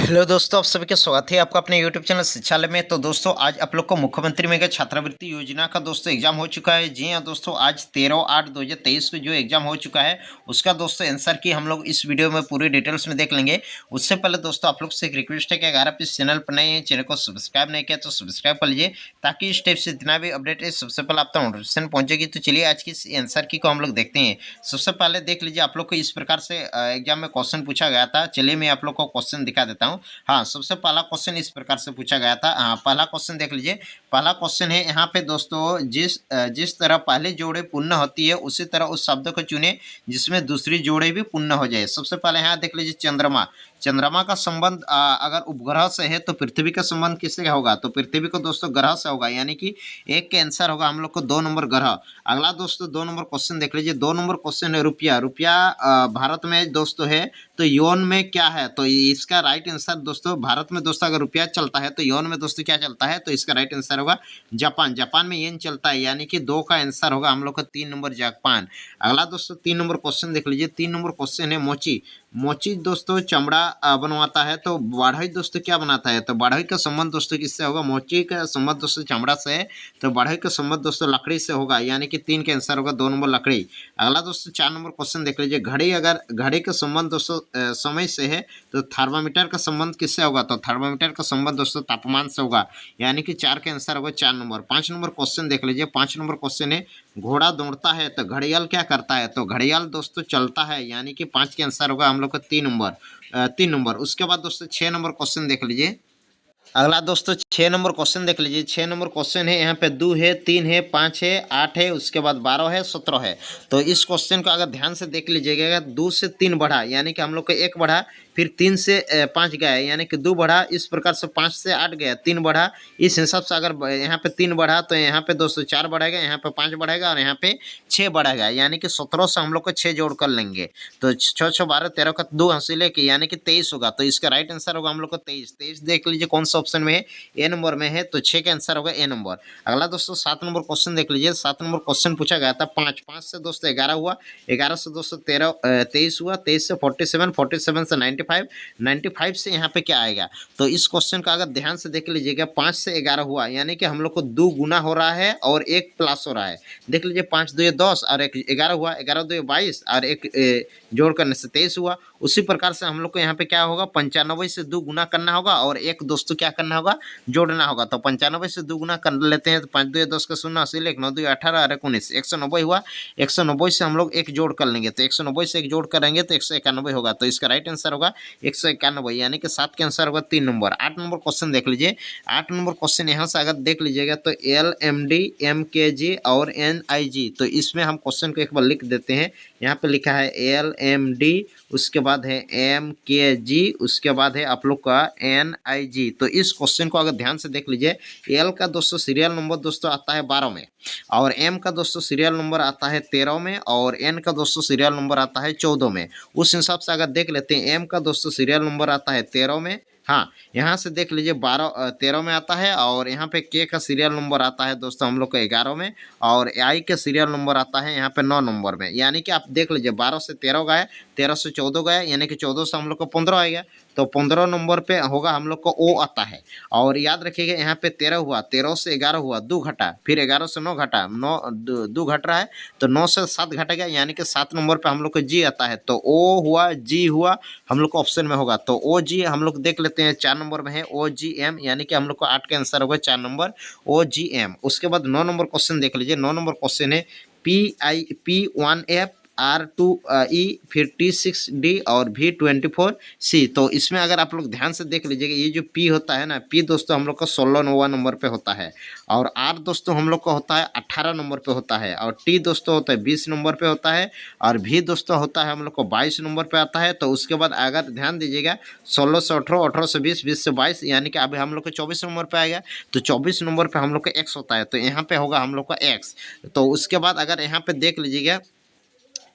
Hello दोस्तों, आप सभी का स्वागत है आपका अपने यूट्यूब चैनल शिक्षालय में। तो दोस्तों आज आप लोग को मुख्यमंत्री मेगा छात्रवृत्ति योजना का दोस्तों एग्जाम हो चुका है। जी हाँ दोस्तों, आज 13/8/2023 को जो एग्जाम हो चुका है उसका दोस्तों आंसर की हम लोग इस वीडियो में पूरी डिटेल्स में देख लेंगे। उससे पहले दोस्तों आप लोग से एक रिक्वेस्ट है कि अगर आप इस चैनल पर नए हैं, चैनल को सब्सक्राइब नहीं किया तो सब्सक्राइब कर लीजिए, ताकि इस टाइप से जितना भी अपडेट है सबसे पहले आप तक नोटिफिकेशन पहुंचेगी। तो चलिए आज की इस आंसर की को हम लोग देखते हैं। सबसे पहले देख लीजिए, आप लोग को इस प्रकार से एग्जाम में क्वेश्चन पूछा गया था। चलिए मैं आप लोग को क्वेश्चन दिखा देता हूँ। हाँ, सबसे पहला क्वेश्चन इस प्रकार से पूछा गया था। पहला क्वेश्चन देख लीजिए। पहला क्वेश्चन है यहाँ पे दोस्तों, जिस तरह पहली जोड़े पूर्ण होती है उसी तरह उस शब्द को चुने जिसमें दूसरी जोड़े भी पूर्ण हो जाए। सबसे पहले यहाँ देख लीजिए, चंद्रमा। चंद्रमा का संबंध अगर उपग्रह से है तो पृथ्वी का संबंध किससे होगा? तो पृथ्वी को दोस्तों ग्रह से होगा, यानी कि एक के आंसर होगा हम लोग को 2 नंबर ग्रह। अगला दोस्तों 2 नंबर क्वेश्चन देख लीजिए। 2 नंबर क्वेश्चन है रुपया। रुपया भारत में दोस्तों है तो योन में क्या है? तो इसका राइट आंसर दोस्तों, भारत में दोस्तों अगर रुपया चलता है तो योन में दोस्तों क्या चलता है? तो इसका राइट आंसर होगा जापान। जापान में येन चलता है, यानी कि 2 का आंसर होगा हम लोग का 3 नंबर जापान। अगला दोस्तों 3 नंबर क्वेश्चन देख लीजिए। 3 नंबर क्वेश्चन है मोची। मोची दोस्तों चमड़ा बनवाता है, तो बढ़ई दोस्तों क्या बनाता है? तो बढ़ई का संबंध दोस्तों किससे होगा? मोची का संबंध दोस्तों चमड़ा से है, तो बढ़ई का संबंध दोस्तों लकड़ी से होगा, यानी कि 3 का आंसर होगा 2 नंबर लकड़ी। अगला दोस्तों 4 नंबर क्वेश्चन देख लीजिए। घड़ी। अगर घड़ी का संबंध दोस्तों समय से है तो थर्मामीटर का संबंध किससे होगा? तो थर्मामीटर का संबंध दोस्तों तापमान से होगा, यानी कि 4 का आंसर होगा 4 नंबर। 5 नंबर क्वेश्चन देख लीजिए। 5 नंबर क्वेश्चन है घोड़ा दौड़ता है तो घड़ियाल क्या करता है? तो घड़ियाल दोस्तों चलता है, यानी कि 5 के आंसर होगा हम लोग का 3 नंबर। उसके बाद दोस्तों 6 नंबर क्वेश्चन देख लीजिए। अगला दोस्तों 6 नंबर क्वेश्चन देख लीजिए। 6 नंबर क्वेश्चन है यहाँ पे 2 है, 3 है, 5 है, 8 है, उसके बाद 12 है, 17 है। तो इस क्वेश्चन को अगर ध्यान से देख लीजिएगा, 2 से 3 बढ़ा, यानी कि हम लोग का 1 बढ़ा, फिर 3 से 5 गया, यानी कि 2 बढ़ा, इस प्रकार से 5 से 8 गया, 3 बढ़ा। इस हिसाब से अगर यहाँ पे 3 बढ़ा तो यहाँ पे दोस्तों 4 बढ़ेगा, यहाँ पे 5 बढ़ेगा और यहाँ पे 6 बढ़ेगा, यानी कि 17 से हम लोग को 6 जोड़ कर लेंगे। तो 6 6 12 13 का 2 हासिल के, यानी कि 23 होगा। तो इसका राइट आंसर होगा हम लोग को 23। 23 देख लीजिए कौन सा ऑप्शन में है? ए नंबर में है, तो 6 का आंसर होगा ए नंबर। अगला दोस्तों 7 नंबर क्वेश्चन देख लीजिए। 7 नंबर क्वेश्चन पूछा गया था 5। 5 से दोस्तों 11 हुआ, 11 से दोस्तों 23 हुआ, 23 से 47, 47 से 95, 95 से यहाँ पे क्या आएगा? तो इस क्वेश्चन का अगर ध्यान से देख लीजिएगा, 5 से 11 हुआ, यानी कि हम लोग को 2 गुना हो रहा है और 1 प्लस हो रहा है। देख लीजिए 5 2 10 और 1 11 हुआ, 11 2 22 और 1 जोड़ करने से 23 हुआ। उसी प्रकार से हम लोग को यहाँ पे क्या होगा? 95 से 2 गुना करना होगा और 1 दोस्तों क्या करना होगा? जोड़ना होगा। तो 95 से 2 गुना कर लेते हैं, तो 5 2 10 का 0 हासिल, 1 9 2 18 और 1 19, 190 हुआ। 190 से हम लोग 1 जोड़ कर लेंगे, तो 190 से 1 जोड़ करेंगे तो 191 होगा। तो इसका राइट आंसर होगा 191, यानी कि 7 के आंसर होगा 3 नंबर। 8 नंबर क्वेश्चन देख लीजिए। 8 नंबर क्वेश्चन यहाँ से अगर देख लीजिएगा तो LMD, MKG और NIG, तो इसमें हम क्वेश्चन को एक बार लिख देते हैं। यहाँ पे लिखा है LMD, उसके बाद है MKG, उसके बाद है आप लोग का NIG। तो इस क्वेश्चन को अगर ध्यान से देख लीजिए, L का दोस्तों सीरियल नंबर दोस्तों आता है 12 में, और M का दोस्तों सीरियल नंबर आता है 13 में, और N का दोस्तों सीरियल नंबर आता है 14 में। उस हिसाब से अगर देख लेते हैं, M का दोस्तों सीरियल नंबर आता है 13 में। हाँ, यहाँ से देख लीजिए 13 में आता है, और यहाँ पे K का सीरियल नंबर आता है दोस्तों हम लोग को 11 में, और I का सीरियल नंबर आता है यहाँ पे 9 नंबर में। यानी कि आप देख लीजिए 12 से 13 गए, 13 से 14 गए, यानी कि 14 से हम लोग को 15 आएगा। तो 15 नंबर पे होगा हम लोग को O आता है। और याद रखिएगा यहाँ पे 13 हुआ, 13 से 11 हुआ, 2 घटा, फिर 11 से 9 घटा, 9 2 घट रहा है, तो 9 से 7 घटेगा, यानी कि 7 नंबर पे हम लोग को G आता है। तो O हुआ, G हुआ, हम लोग को ऑप्शन में होगा। तो OG हम लोग देख लेते हैं 4 नंबर में है OGM, यानी कि हम लोग को 8 का आंसर होगा 4 नंबर OGM। उसके बाद 9 नंबर क्वेश्चन देख लीजिए। 9 नंबर क्वेश्चन है P1F, R2E, फिर T6D और V24C। तो इसमें अगर आप लोग ध्यान से देख लीजिएगा, ये जो P होता है ना, P दोस्तों हम लोग का 16 नंबर पे होता है, और R दोस्तों हम लोग का होता है 18 नंबर पे होता है, और T दोस्तों होता है 20 नंबर पे होता है, और V दोस्तों होता है हम लोग को 22 नंबर पे आता है। तो उसके बाद अगर ध्यान दीजिएगा 16 से 18, 18 से 20, 20 से 22, यानी कि अभी हम लोग को 24 नंबर पे आएगा। तो 24 नंबर पे हम लोग का X होता है, तो यहाँ पे होगा हम लोग का X। तो उसके बाद अगर यहाँ पे देख लीजिएगा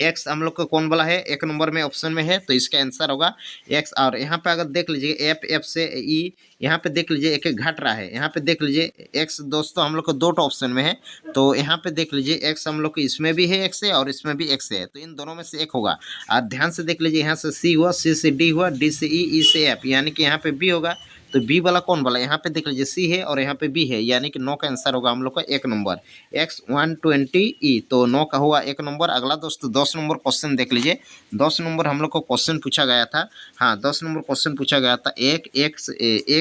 एक्स हम लोग का कौन वाला है, एक नंबर में ऑप्शन में है, तो इसका आंसर होगा एक्स। और यहाँ पे अगर देख लीजिए एफ, एफ से ई, यहाँ पे देख लीजिए एक एक घट रहा है। यहाँ पे देख लीजिए एक्स दोस्तों हम लोग को दो ऑप्शन में है, तो यहाँ पे देख लीजिए एक्स हम लोग को इसमें भी है एक्स है और इसमें भी एक्स है, तो इन दोनों में से एक होगा। और ध्यान से देख लीजिए यहाँ से सी हुआ, सी से डी हुआ, डी से ई से एफ, यानी कि यहाँ पे बी होगा। तो बी वाला कौन वाला, यहाँ पे देख लीजिए सी है और यहाँ पे बी है, यानी कि 9 का आंसर होगा हम लोग का एक नंबर, X120E। तो 9 का हुआ एक नंबर। अगला दोस्तों 10 नंबर क्वेश्चन देख लीजिए। 10 नंबर हम लोग को क्वेश्चन पूछा गया था। हाँ, 10 नंबर क्वेश्चन पूछा गया था। एक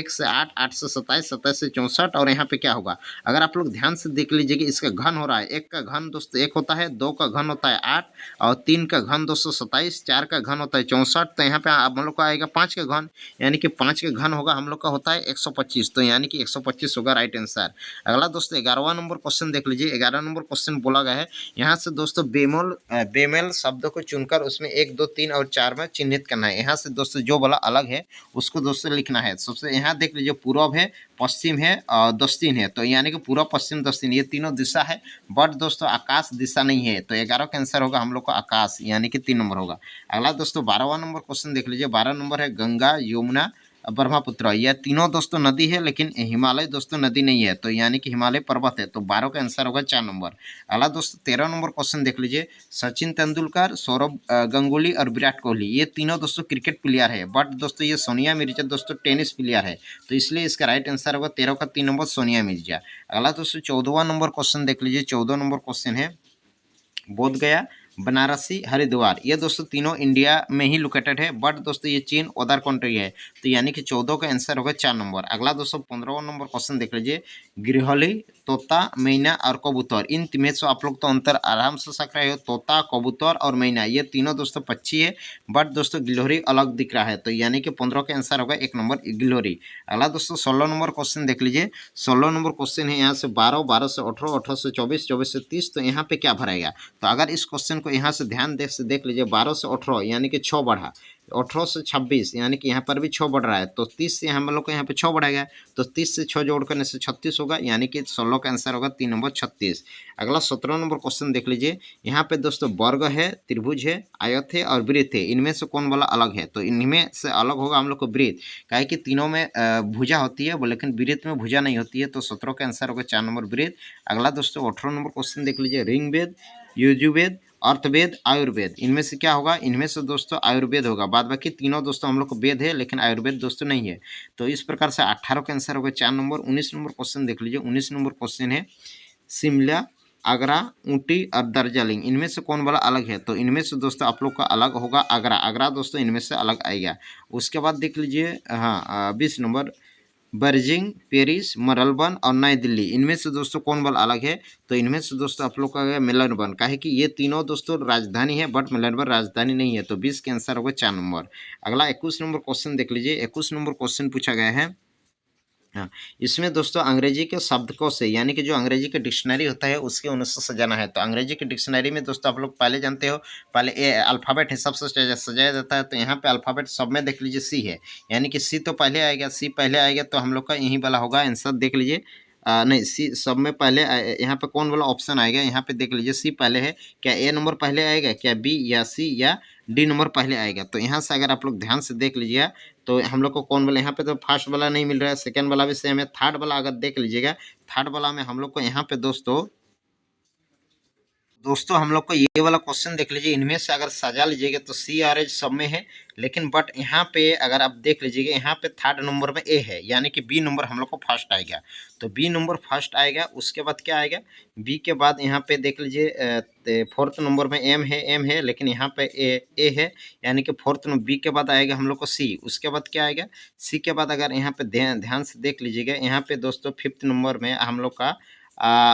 से 8, 8 से 27, 27 से 64, और यहाँ पे क्या होगा, अगर आप लोग ध्यान से देख लीजिए कि इसका घन हो रहा है। एक का घन दोस्तों एक होता है, दो का घन होता है 8, और 3 का घन दोस्तों 27, 4 का घन होता है 64, तो यहाँ पे हम लोग का आएगा 5 का घन, यानी कि 5 का घन होगा हम लोग का होता है 125, तो यानी कि 125 होगा राइट आंसर। अगला दोस्तों 11वां नंबर क्वेश्चन देख लीजिए। 11 नंबर क्वेश्चन बोला गया है यहाँ से दोस्तों बेमेल शब्दों को चुनकर उसमें 1, 2, 3 और 4 में चिन्हित करना है। यहाँ से दोस्तों जो वाला अलग है उसको दोस्तों लिखना है। सबसे यहाँ देख लीजिए पूर्व है, पश्चिम है और दक्षिण है, तो यानी कि पूर्व, पश्चिम, दक्षिण ये तीनों दिशा है, बट दोस्तों आकाश दिशा नहीं है, तो 11 का आंसर होगा हम लोग का आकाश, यानी कि 3 नंबर होगा। अगला दोस्तों 12वां नंबर क्वेश्चन देख लीजिए। 12 नंबर है गंगा, यमुना, ब्रह्मपुत्र, यह तीनों दोस्तों नदी है, लेकिन हिमालय दोस्तों नदी नहीं है, तो यानी कि हिमालय पर्वत है, तो 12 का आंसर होगा 4 नंबर। अगला दोस्तों 13 नंबर क्वेश्चन देख लीजिए। सचिन तेंदुलकर, सौरभ गांगुली और विराट कोहली ये तीनों दोस्तों क्रिकेट प्लेयर है, बट दोस्तों ये सोनिया मिर्जा दोस्तों टेनिस प्लेयर है, तो इसलिए इसका राइट आंसर होगा 13 का 3 नंबर सोनिया मिर्जा। अगला दोस्तों 14वां नंबर क्वेश्चन देख लीजिए। 14 नंबर क्वेश्चन है बोध गया, बनारसी, हरिद्वार, ये दोस्तों तीनों इंडिया में ही लोकेटेड है, बट दोस्तों ये चीन अदर कंट्री है, तो यानी कि 14 का आंसर होगा 4 नंबर। अगला दोस्तों 15वां नंबर क्वेश्चन देख लीजिए। गिरहली, तोता, मैना और कबूतर, इन में से आप लोग तो अंतर आराम से सक रहे हो। तोता, कबूतर और मैना ये तीनों दोस्तों पक्षी है, बट दोस्तों गिलोहरी अलग दिख रहा है, तो यानी कि 15 का आंसर होगा 1 नंबर गिलोहरी। अगला दोस्तों 16 नंबर क्वेश्चन देख लीजिए। 16 नंबर क्वेश्चन है यहाँ से 12, 12 से 18, 18 से 24, 24 से 30, तो यहाँ पे क्या भरेगा, तो अगर इस क्वेश्चन को यहाँ से ध्यान देख लीजिए। 12 से 18 यानी कि 6 बढ़ा, 18 से 26 यानी कि यहाँ पर भी 6 बढ़ रहा है, तो 30 से हम लोग को यहाँ पे 6 बढ़ेगा, तो 30 से 6 जोड़ करने से 36 होगा, यानी कि 16 का आंसर होगा 3 नंबर 36। अगला 17 नंबर क्वेश्चन देख लीजिए। यहाँ पे दोस्तों वर्ग है, त्रिभुज है, आयत है और वृत्त है, इनमें से कौन वाला अलग है, तो इनमें से अलग होगा हम लोग को वृत्त, काहे कि तीनों में भुजा होती है, लेकिन वृत्त में भुजा नहीं होती है, तो 17 का आंसर होगा 4 नंबर वृत्त। अगला दोस्तों 18 नंबर क्वेश्चन देख लीजिए। ऋग्वेद, यजुर्वेद, अर्थवेद, आयुर्वेद, इनमें से क्या होगा, इनमें से दोस्तों आयुर्वेद होगा, बाद बाकी तीनों दोस्तों हम लोग को वेद है, लेकिन आयुर्वेद दोस्तों नहीं है, तो इस प्रकार से 18 का आंसर होगा 4 नंबर। 19 नंबर क्वेश्चन देख लीजिए। 19 नंबर क्वेश्चन है शिमला, आगरा, ऊटी और दार्जिलिंग, इनमें से कौन वाला अलग है, तो इनमें से दोस्तों आप लोग का अलग होगा आगरा, आगरा दोस्तों इनमें से अलग आएगा। उसके बाद देख लीजिए। हाँ, 20 नंबर बीजिंग, पेरिस, मेलबर्न और नई दिल्ली, इनमें से दोस्तों कौन वाला अलग है, तो इनमें से दोस्तों आप लोग का गया मेलबर्न, काहे कि ये तीनों दोस्तों राजधानी है, बट मेलबर्न राजधानी नहीं है, तो 20 के आंसर होगा 4 नंबर। अगला 21 नंबर क्वेश्चन देख लीजिए। 21 नंबर क्वेश्चन पूछा गया है। हाँ, इसमें दोस्तों अंग्रेजी के शब्दकोश से, यानी कि जो अंग्रेजी के डिक्शनरी होता है उसके अनुसार सजाना है, तो अंग्रेजी के डिक्शनरी में दोस्तों आप लोग पहले जानते हो, पहले ए अल्फ़ाबेट है सबसे सजाया जाता है, तो यहाँ पे अल्फ़ाबेट सब में देख लीजिए सी है, यानी कि सी तो पहले आएगा, सी पहले आएगा, तो हम लोग का यही वाला होगा आंसर, देख लीजिए। नहीं, सी सब में पहले यहाँ पे कौन वाला ऑप्शन आएगा, यहाँ पे देख लीजिए सी पहले है, क्या ए नंबर पहले आएगा, क्या बी या सी या डी नंबर पहले आएगा, तो यहाँ से अगर आप लोग ध्यान से देख लीजिएगा तो हम लोग को कौन वाला, यहाँ पे तो फर्स्ट वाला नहीं मिल रहा है, सेकंड वाला भी सेम है, थर्ड वाला अगर देख लीजिएगा, थर्ड वाला में हम लोग को यहाँ पे दोस्तों हम लोग को ये वाला क्वेश्चन देख लीजिए, इनमें से अगर सजा लीजिएगा तो सी आर एच सब में है, लेकिन बट यहाँ पे अगर आप देख लीजिएगा, यहाँ पे थर्ड नंबर में ए है, यानी कि बी नंबर हम लोग को फर्स्ट आएगा, तो बी नंबर फर्स्ट आएगा। उसके बाद क्या आएगा, बी के बाद यहाँ पे देख लीजिए फोर्थ नंबर में एम है, लेकिन यहाँ पे ए है, यानी कि फोर्थ नंबर, बी के बाद आएगा हम लोग को सी। उसके बाद क्या आएगा, सी के बाद अगर यहाँ पे ध्यान से देख लीजिएगा, यहाँ पे दोस्तों फिफ्थ नंबर में हम लोग का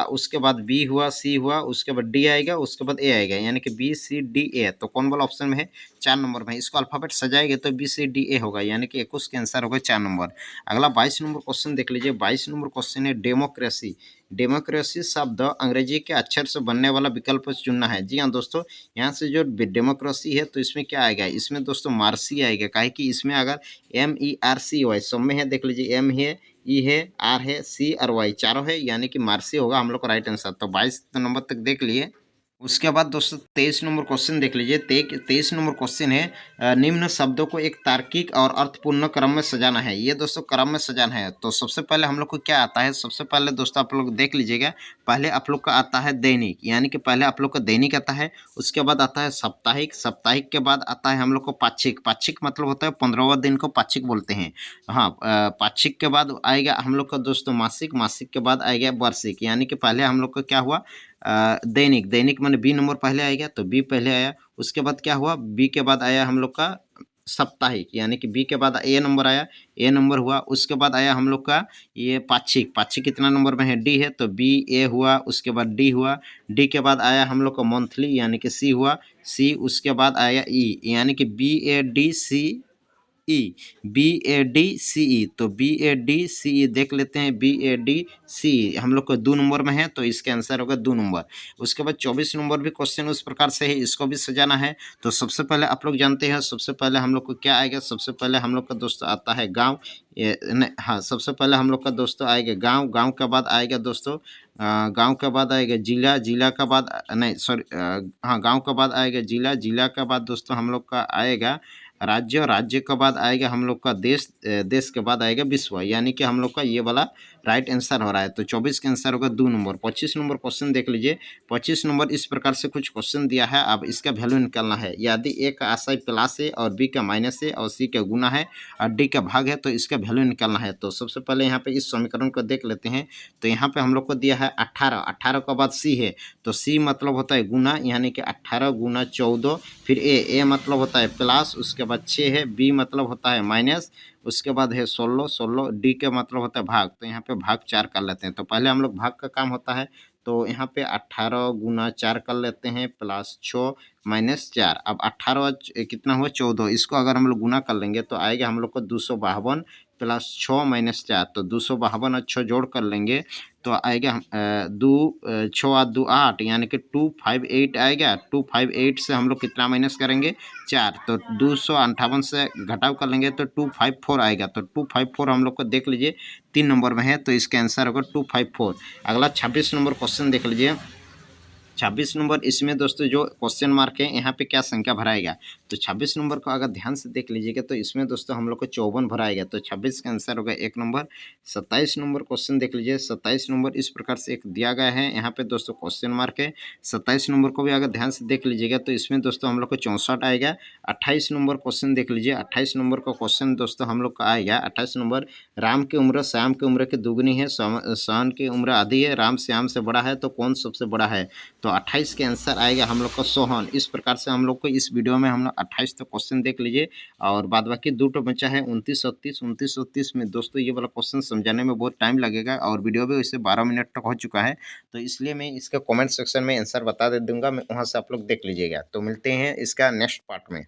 उसके बाद बी हुआ, सी हुआ, उसके बाद डी आएगा, उसके बाद ए आएगा, यानी कि बी सी डी ए, तो कौन वाला ऑप्शन में है, 4 नंबर में। इसको अल्फाबेट सजाएंगे तो बी सी डी ए होगा, यानी कि 21 के आंसर होगा 4 नंबर। अगला 22 नंबर क्वेश्चन देख लीजिए। 22 नंबर क्वेश्चन है डेमोक्रेसी। डेमोक्रेसी शब्द अंग्रेजी के अक्षर से बनने वाला विकल्प चुनना है। जी हाँ दोस्तों, यहाँ से जो डेमोक्रेसी है तो इसमें क्या आएगा, इसमें दोस्तों मार्सी आएगा, काहे कि इसमें अगर MERCY सब में है, देख लीजिए एम है, ई है, आर है, सी और वाई चारों है, यानी कि मार्सी होगा हम लोग का राइट आंसर। तो 22 नंबर तक देख लिए। उसके बाद दोस्तों 23 नंबर क्वेश्चन देख लीजिए। 23 नंबर क्वेश्चन है, निम्न शब्दों को एक तार्किक और अर्थपूर्ण क्रम में सजाना है। ये दोस्तों क्रम में सजाना है। तो सबसे पहले हम लोग को क्या आता है, सबसे पहले दोस्तों आप लोग देख लीजिएगा। पहले आप लोग का आता है दैनिक, यानी कि पहले आप लोग का दैनिक आता है। उसके बाद आता है साप्ताहिक, साप्ताहिक के बाद आता है हम लोग को पाक्षिक। पाक्षिक मतलब होता है 15वां दिन को पाक्षिक बोलते हैं। हाँ, पाक्षिक के बाद आएगा हम लोग का दोस्तों मासिक, मासिक के बाद आएगा वार्षिक। यानी कि पहले हम लोग का क्या हुआ, दैनिक, दैनिक माने बी नंबर पहले आएगा, तो बी पहले आया। उसके बाद क्या हुआ, बी के बाद आया हम लोग का साप्ताहिक, यानी कि बी के बाद ए नंबर आया, ए नंबर हुआ। उसके बाद आया हम लोग का ये पाक्षिक, पाक्षिक कितना नंबर में है, डी है, तो बी ए हुआ। उसके बाद डी हुआ, डी के बाद आया हम लोग का मंथली, यानी कि सी हुआ, सी। उसके बाद आया ई, यानी कि B A D C E, B A D C E. तो बी ए डी सी ई देख लेते हैं, बी ए डी सी ई हम लोग को 2 नंबर में है, तो इसका आंसर होगा 2 नंबर। उसके बाद 24 नंबर भी क्वेश्चन उस प्रकार से है, इसको भी सजाना है। तो सबसे पहले आप लोग जानते हैं, सबसे पहले हम लोग को क्या आएगा, सबसे पहले हम लोग का दोस्तों आता है गाँव। हाँ, सबसे पहले हम लोग का दोस्तों आएगा गाँव, गाँव के बाद आएगा दोस्तों गाँव के बाद आएगा जिला, जिला के बाद नहीं सॉरी, हाँ गाँव के बाद आएगा जिला, जिला के बाद दोस्तों हम लोग का आएगा राज्य, राज्य के बाद आएगा हम लोग का देश, देश के बाद आएगा विश्व। यानी कि हम लोग का ये वाला राइट आंसर हो रहा है। तो 24 का आंसर होगा 2 नंबर। 25 नंबर क्वेश्चन देख लीजिए। 25 नंबर इस प्रकार से कुछ क्वेश्चन दिया है, अब इसका वैल्यू निकालना है। यदि ए का आशय प्लस है और बी का माइनस है और सी का गुना है और डी का भाग है, तो इसका वैल्यू निकालना है। तो सबसे पहले यहाँ पे इस समीकरण को देख लेते हैं। तो यहाँ पे हम लोग को दिया है 18, 18 के बाद सी है, तो सी मतलब होता है गुना, यानी कि 18 गुना 14। फिर ए मतलब होता है प्लस, उसके बाद 6 है, बी मतलब होता है माइनस, उसके बाद है 16, 16, डी का मतलब होता है भाग। तो यहाँ पे भाग 4 कर लेते हैं। तो पहले हम लोग भाग का काम होता है, तो यहाँ पे 18 गुना 4 कर लेते हैं, प्लस 6 माइनस 4। अब 18 कितना हुआ 14, इसको अगर हम लोग गुना कर लेंगे तो आएगा हम लोग को 252 प्लस 6 माइनस 4। तो 252 और 6 जोड़ कर लेंगे तो आएगा दो 6 और 2 8, यानी कि 258 आएगा। 258 से हम लोग कितना माइनस करेंगे 4, तो 258 से घटाव कर लेंगे तो 254 आएगा। तो 254 हम लोग को देख लीजिए 3 नंबर में है, तो इसका आंसर होगा 254। अगला 26 नंबर क्वेश्चन देख लीजिए। 26 नंबर इसमें दोस्तों जो क्वेश्चन मार्क है यहाँ पे क्या संख्या भराएगा, तो 26 नंबर को अगर ध्यान से देख लीजिएगा तो इसमें दोस्तों हम लोग को 54 भराएगा। तो 26 का आंसर होगा 1 नंबर। 27 नंबर क्वेश्चन देख लीजिए। 27 नंबर इस प्रकार से एक दिया गया है, यहाँ पे दोस्तों क्वेश्चन मार्क है। 27 नंबर को भी अगर ध्यान से देख लीजिएगा तो इसमें दोस्तों हम लोग को 64 आएगा। 28 नंबर क्वेश्चन देख लीजिए। 28 नंबर का क्वेश्चन दोस्तों हम लोग का आएगा 28 नंबर, राम की उम्र श्याम की उम्र की दुगनी है, श्याम की उम्र आधी है, राम श्याम से बड़ा है, तो कौन सबसे बड़ा है। तो 28 के आंसर आएगा हम लोग का सोहन। इस प्रकार से हम लोग को इस वीडियो में हम लोग 28 तक क्वेश्चन देख लीजिए, और बाद बाकी 2 तो बचा है 29 और 30। 29 और 30 में दोस्तों ये वाला क्वेश्चन समझाने में बहुत टाइम लगेगा, और वीडियो भी वैसे 12 मिनट तक हो चुका है, तो इसलिए मैं इसका कमेंट सेक्शन में आंसर बता दे दूंगा, मैं वहाँ से आप लोग देख लीजिएगा। तो मिलते हैं इसका नेक्स्ट पार्ट में।